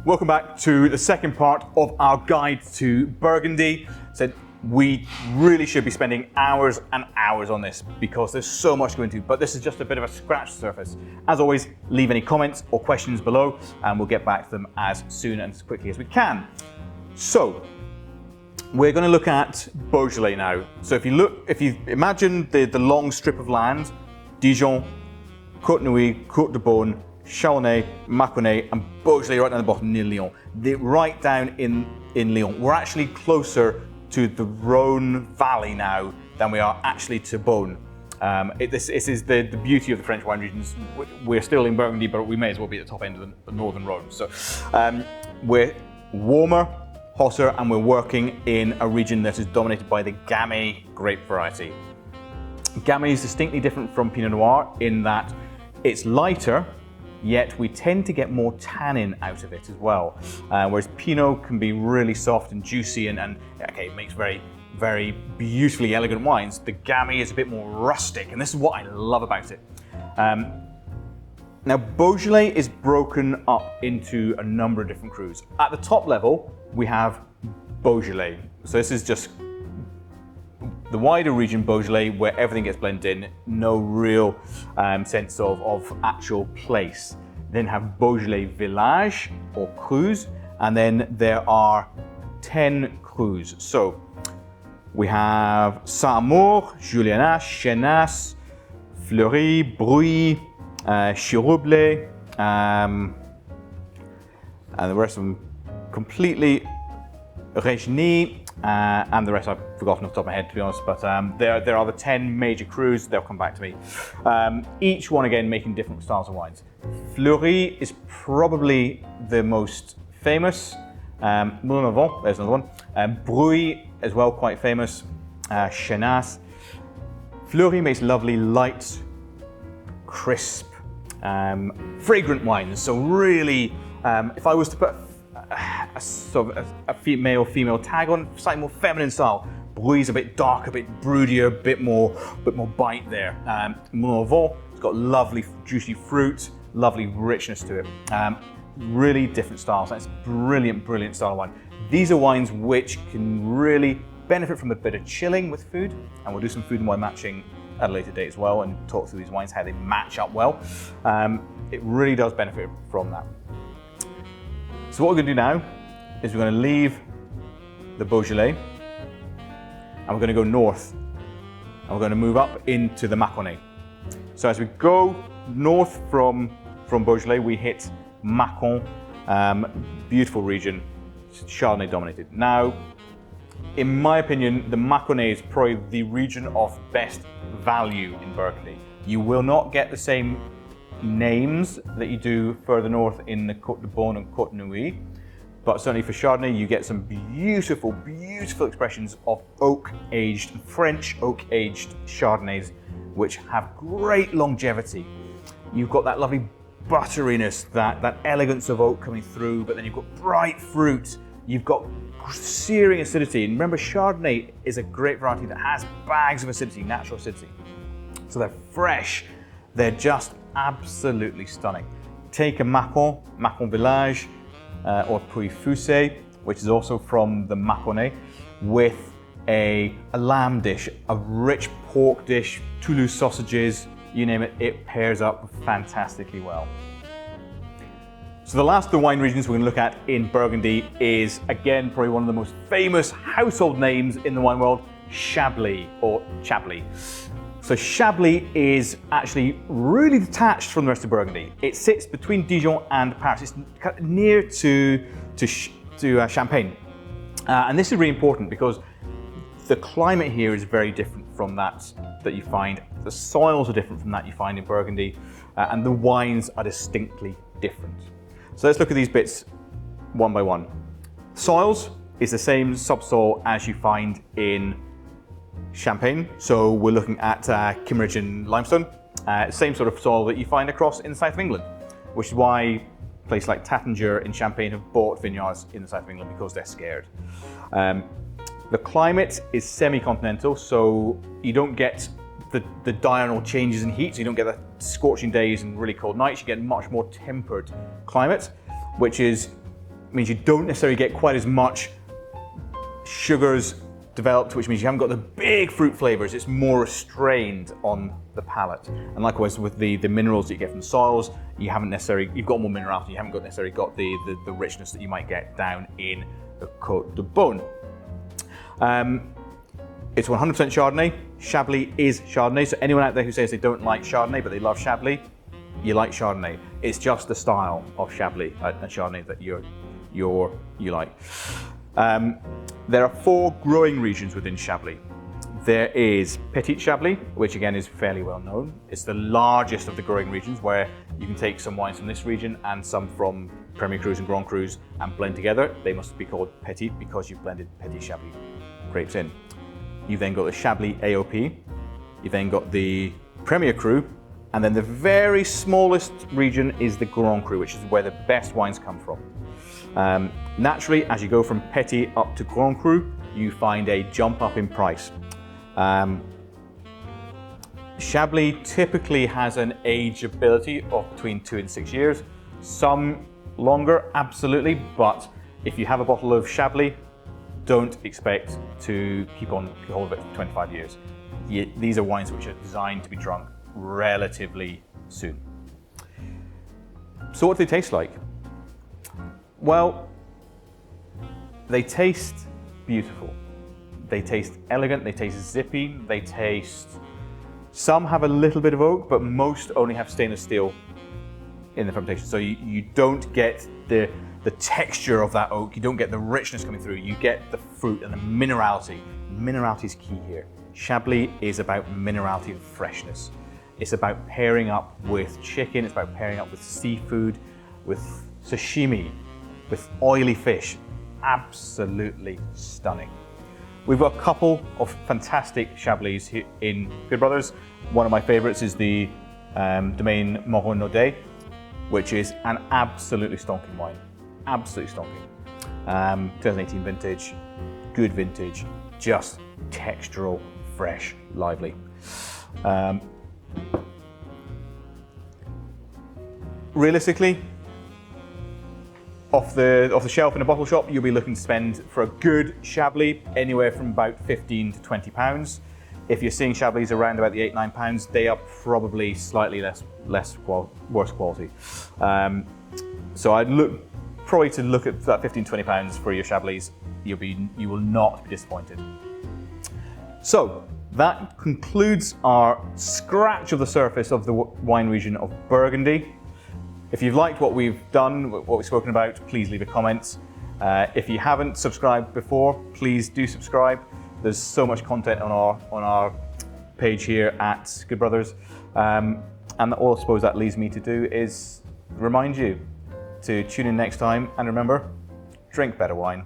Welcome back to the second part of our guide to Burgundy. So we really should be spending hours and hours on this because there's so much to go into, but this is just a bit of a scratch surface. As always, leave any comments or questions below and we'll get back to them as soon and as quickly as we can. So we're going to look at Beaujolais now. So if you imagine the long strip of land, Dijon, Côte-Nuit, Côte-de-Beaune, Chablis, Maconnais, and Beaujolais right down the bottom near Lyon. They're right down in Lyon. We're actually closer to the Rhone Valley now than we are actually to Beaune. This is the beauty of the French wine regions. We're still in Burgundy, but we may as well be at the top end of the northern Rhone. So we're warmer, hotter, and we're working in a region that is dominated by the Gamay grape variety. Gamay is distinctly different from Pinot Noir in that it's lighter, yet we tend to get more tannin out of it as well. Whereas Pinot can be really soft and juicy and okay, it makes very, very beautifully elegant wines. The Gamay is a bit more rustic, and this is what I love about it. Now, Beaujolais is broken up into a number of different crus. At the top level, we have Beaujolais. So this is just the wider region Beaujolais where everything gets blended in, no real sense of actual place. Then have Beaujolais Village or crus, and then there are 10 crus. So we have Saint-Amour, Juliana, Chenas, Fleury, Bruy, Chiroublé, and the rest of them completely Regny, and the rest I've forgotten off the top of my head, to be honest, but there are the 10 major crus. They'll come back to me. Each one, again, making different styles of wines. Fleury is probably the most famous. Moulin à Vent, there's another one. Bruy as well, quite famous. Chenas. Fleury makes lovely, light, crisp, fragrant wines. So really, if I was to put a sort of a female tag on, slightly more feminine style. Bruy is a bit darker, a bit broodier, a bit more bite there. Moulin à Vent, it's got lovely juicy fruit, lovely richness to it. Really different styles. That's brilliant style of wine. These are wines which can really benefit from a bit of chilling with food, and we'll do some food and wine matching at a later date as well and talk through these wines, how they match up well. It really does benefit from that. So what we're going to do now is we're going to leave the Beaujolais and we're going to go north and we're going to move up into the Maconnais. So as we go north from Beaujolais, we hit Makon, beautiful region, Chardonnay dominated. Now, in my opinion, the Maconnais is probably the region of best value in Burgundy. You will not get the same names that you do further north in the Côte-de-Beaune and Côte-Nuit, but certainly for Chardonnay you get some beautiful expressions of oak-aged, French oak-aged Chardonnays which have great longevity. You've got that lovely butteriness, that elegance of oak coming through, but then you've got bright fruit, you've got searing acidity, and remember Chardonnay is a great variety that has bags of acidity, natural acidity. So they're fresh, they're just absolutely stunning. Take a Makon Village or Puy-Fusé, which is also from the Maconnais, with a lamb dish, a rich pork dish, Toulouse sausages, you name it, it pairs up fantastically well. So the last of the wine regions we're going to look at in Burgundy is, again, probably one of the most famous household names in the wine world, Chablis or Chablis. So Chablis is actually really detached from the rest of Burgundy. It sits between Dijon and Paris. It's kind of near to Champagne. And this is really important because the climate here is very different from that you find. The soils are different from that you find in Burgundy, and the wines are distinctly different. So let's look at these bits one by one. Soils is the same subsoil as you find in Champagne, so we're looking at Kimmeridgian limestone, same sort of soil that you find across in the south of England, which is why places like Taittinger in Champagne have bought vineyards in the south of England because they're scared. The climate is semi-continental, so you don't get the diurnal changes in heat, so you don't get the scorching days and really cold nights. You get much more tempered climate, which is means you don't necessarily get quite as much sugars developed, which means you haven't got the big fruit flavors. It's more restrained on the palate. And likewise with the minerals that you get from the soils, you've got more minerality. You haven't necessarily got the richness that you might get down in the Côte de Beaune. It's 100% Chardonnay. Chablis is Chardonnay. So anyone out there who says they don't like Chardonnay but they love Chablis, you like Chardonnay. It's just the style of Chablis and Chardonnay that you like. There are 4 growing regions within Chablis. There is Petit Chablis, which again is fairly well known. It's the largest of the growing regions, where you can take some wines from this region and some from Premier Crus and Grand Crus and blend together. They must be called Petit because you've blended Petit Chablis grapes in. You've then got the Chablis AOP. You've then got the Premier Cru, and then the very smallest region is the Grand Cru, which is where the best wines come from. Naturally, as you go from Petit up to Grand Cru, you find a jump up in price. Chablis typically has an ageability of between 2 and 6 years. Some longer, absolutely, but if you have a bottle of Chablis, don't expect to keep hold of it for 25 years. These are wines which are designed to be drunk relatively soon. So what do they taste like? Well, they taste beautiful. They taste elegant, they taste zippy, some have a little bit of oak, but most only have stainless steel in the fermentation. So you don't get the texture of that oak, you don't get the richness coming through, you get the fruit and the minerality. Minerality is key here. Chablis is about minerality and freshness. It's about pairing up with chicken, it's about pairing up with seafood, with sashimi, with oily fish. Absolutely stunning. We've got a couple of fantastic Chablis here in Good Brothers. One of my favorites is the Domaine Makon, which is an absolutely stonking wine. Absolutely stonking. 2018 vintage, good vintage, just textural, fresh, lively. Realistically, off the shelf in a bottle shop, you'll be looking to spend for a good Chablis anywhere from about £15 to £20. If you're seeing Chablis around about the £8-9, they are probably slightly worse quality. So I'd look at that £15-20 for your Chablis. You will not be disappointed. So that concludes our scratch of the surface of the wine region of Burgundy. If you've liked what we've done, what we've spoken about, please leave a comment. If you haven't subscribed before, please do subscribe. There's so much content on our page here at Good Brothers. And all I suppose that leaves me to do is remind you to tune in next time, and remember, drink better wine.